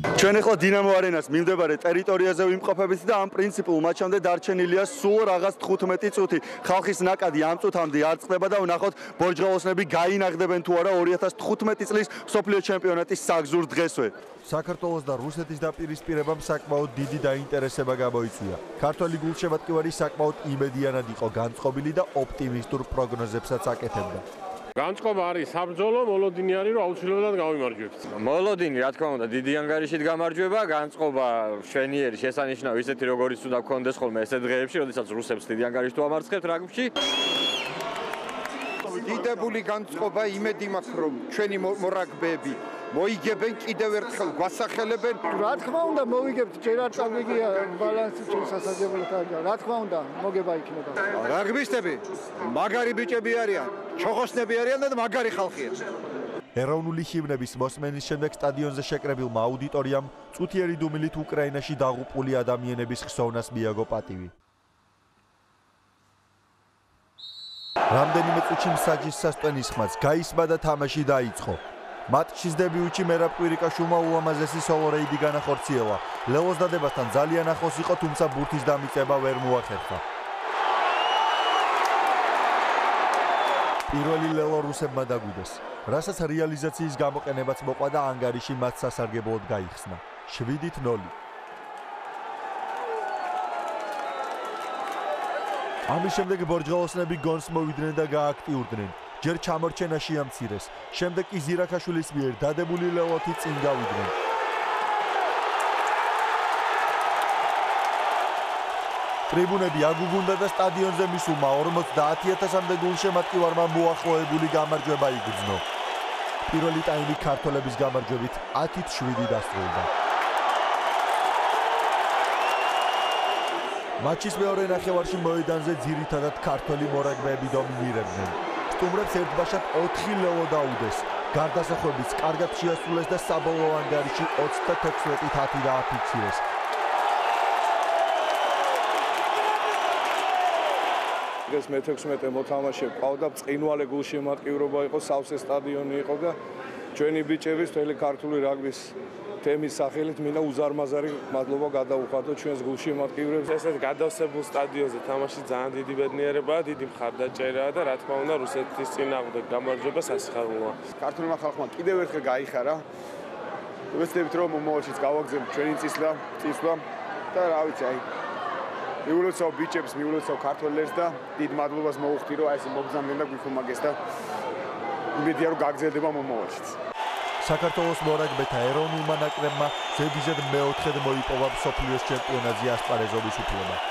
ჩვენ ახლა დინამო არენას მიმდებარე ტერიტორიაზე ვიმყოფებით და ამ პრინციპულ მატჩამდე დარჩენილია სულ რაღაც 15 წუთი. ხალხის ნაკადი ამ წუთამდე არ წყდება და ვნახოთ ბორჯღაოსნები გაინაღდებენ თუ არა 2015 წლის მსოფლიო ჩემპიონატის საგზურ დღესვე. საქართველოს და რუსეთის დაპირისპირებამ საკმაოდ დიდი დაინტერესება გამოიწვია. ქართველი გულშემატკივარი საკმაოდ იმედიანად იყო განწყობილი და ოპტიმისტურ პროგნოზებსაც აკეთებდა. განწყობა არის საბრძოლო, მოლოდინი არის რომ აუცილებლად გავიმარჯვებთ. მოლოდინი, რა თქმა უნდა, დიდი ანგარიშით გამარჯვება, განწყობა შვენიერი შესანიშნავი ისეთი როგორიც უნდა გქონდეს ხოლმე ესეთ დღეებში, როდესაც რუსებს დიდი ანგარიშით ვამარცხებთ რაგბში. დიდებული განწყობა, იმედი მაქვს რომ ჩვენი მორაგბეები მოიგებენ კიდევ ერთხელ გვასახელებენ. რა თქმა უნდა მოვიგებთ, ჯერ არ წავიგია ბალანსი შესაძლებლად არის. რა თქმა უნდა, მოგება იქნება. რაგბისტები მაგარი ბიჭები არიან, ჩოხოსნები არიან და მაგარი ხალხია. ეროვნული ჰიმნების მოსმენის შემდეგ სტადიონზე შეკრებილმა აუდიტორიამ წუთიერი დუმილით უკრაინაში დაღუპული ადამიანების ხსოვნას მიაგო პატივი. რამდენიმე წუთში მსაჯის სასტვენის ხმაც გაისმა და თამაში დაიწყო. მატჩის დებიუტში მერაბ კვირიკაშვილმა ულამაზესი სოლო რეიდი განახორციელა. ლევოს დადებასთან ძალიან ახლოს იყო, თუმცა ბურთის დამიწება ვერ მოახერხა. პირველი ლელო რუსებმა დაგვიდეს, რასაც რეალიზაციის გამოყენებაც მოყვა და ანგარიში მათ სასარგებლოდ გაიხსნა. 7-0. ამის შემდეგ ბორჯღაოსნები გონს მოვიდნენ და გააქტიურდნენ. ჯერ ჩამორჩენაში ამცირეს, შემდეგ კი ზირაქაშვილის მიერ დადებული ლელოთი წინ გავიდნენ. ტრიბუნები აგუგუნდა და სტადიონზე მისულმა 50,000-მდე გულშემატკივარმა მოახლოებული გამარჯვება იგრძნო. პირველი ტაიმი ქართველების გამარჯვებით 10-7 დასრულდა. მატჩის მეორე ნახევარში მოედანზე ძირითადად ქართველი მორაგბეები დომინირებდნენ. სტუმრებს ერთბაშად 4 ლელო დაუდეს. გარდასახვებიც კარგად შეასრულეს და საბოლოო ანგარიში 36-10 დააფიქსირეს. ეს მე-16 მოთამაშე ყავდა, ბრწყინვალე გულშემატკივრობა იყო, სავსე სტადიონი იყო და ჩვენი ბიჭების მთელი ქართული რაგბის თემის სახელით მინდა უზარმაზარი მადლობა გადაუხადო ჩვენს გულშემატკივრებს. ესეთ გადავსებულ სტადიონზე თამაში ძალიან დიდი ბედნიერებაა, დიდი მხარდაჭერაა და რა თქმა უნდა რუსეთის წინააღმდეგ გამარჯვება სასიხარულოა. ქართულმა ხალხმა კიდევ ერთხელ გაიხარა. ვეცდებით რომ მომავალშიც გავაგზავნოთ ჩვენი წისვლა და რა ვიცი, აი მიულოცავ ბიჭებს, მიულოცავ ქართველებს და დიდ მადლობას მოუხდი რომ აი ეს მოგზავნდნენ და გვიხმაგეს და იმედია რომ გაგრძელდება მომავალშიც. საქართველოს მორაგბეთა ეროვნულმა ნაკრებმა ზედიზედ მეოთხედ მოიპოვა მსოფლიოს ჩემპიონატზე ასპარეზობის უფლება.